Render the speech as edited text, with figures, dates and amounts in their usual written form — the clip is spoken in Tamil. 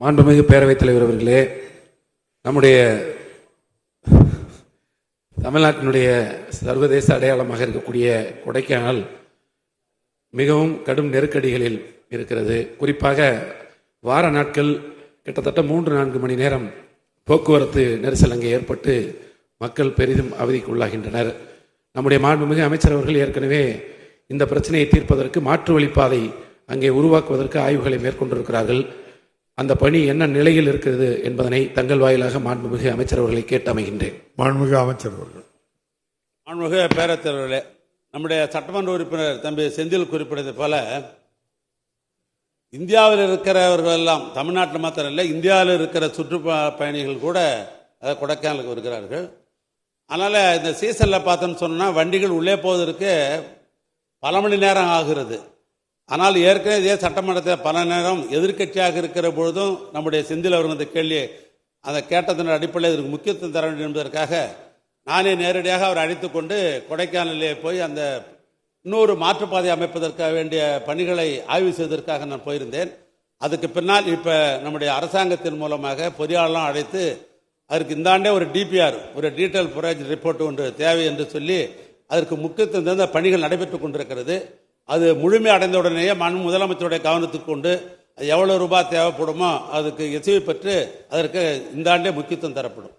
மாண்புமிகு பேரவைத் தலைவர் அவர்களே, நம்முடைய தமிழ்நாட்டினுடைய சர்வதேச அடையாளமாக இருக்கக்கூடிய கொடைக்கானல் மிகவும் கடும் நெருக்கடிகளில் இருக்கிறது. குறிப்பாக வார நாட்கள் கிட்டத்தட்ட 3-4 மணி நேரம் போக்குவரத்து நெரிசல் அங்கே ஏற்பட்டு மக்கள் பெரிதும் அவதிக்கு உள்ளாகின்றனர். நம்முடைய மாண்புமிகு அமைச்சர் அவர்கள் ஏற்கனவே இந்த பிரச்சனையை தீர்ப்பதற்கு மாற்று வழிப்பாதை அங்கே உருவாக்குவதற்கு ஆய்வுகளை மேற்கொண்டிருக்கிறார்கள். அந்த பணி என்ன நிலையில் இருக்கிறது என்பதனை தங்கள் வாயிலாக மாண்புமிகு அமைச்சர் அவர்களை கேட்டு அமைகின்றேன். மாண்புமிகு அமைச்சர் அவர்கள். மாண்புமிகு பேரவைத் தலைவர்களே, நம்முடைய சட்டமன்ற உறுப்பினர் தம்பி செந்தில் குறிப்பிட்டது போல இந்தியாவில் இருக்கிறவர்கள் எல்லாம், தமிழ்நாட்டில் மாத்திரம் இல்லை, இந்தியாவில் இருக்கிற சுற்றுலா பயணிகள் கூட கொடைக்கானலுக்கு வருகிறார்கள். அதனால் இந்த சீசனில் பார்த்தோன்னு சொன்னால் வண்டிகள் உள்ளே போவதற்கு பல மணி நேரம் ஆகிறது. ஆனால் ஏற்கனவே இதே சட்டமன்றத்தில் பல நேரம் எதிர்க்கட்சியாக இருக்கிற பொழுதும் நம்முடைய செந்தில் அவர்கள் இந்த கேள்வியை அதை கேட்டதன் அடிப்படையில் இதற்கு முக்கியத்துவம் தர வேண்டும் என்பதற்காக நானே நேரடியாக அவர் அழைத்து கொண்டு கொடைக்கானலிலே போய் அந்த இன்னொரு மாற்றுப்பாதை அமைப்பதற்காக வேண்டிய பணிகளை ஆய்வு செய்வதற்காக நான் போயிருந்தேன். அதுக்கு பின்னால் இப்போ நம்முடைய அரசாங்கத்தின் மூலமாக பொறியாளர்லாம் அழைத்து அதற்கு இந்த ஆண்டே ஒரு டிபிஆர், ஒரு டீட்டெயில் ப்ராஜெக்ட் ரிப்போர்ட் ஒன்று தேவை என்று சொல்லி அதற்கு முக்கியத்துவம் தந்த பணிகள் நடைபெற்று கொண்டிருக்கிறது. அது முழுமை அடைந்தவுடனேயே முதலமைச்சருடைய கவனத்துக்கு கொண்டு எவ்வளவு ரூபாய் தேவைப்படுமோ அதுக்கு எசைவு பெற்று அதற்கு இந்த ஆண்டே முக்கியத்துவம் தரப்படும்.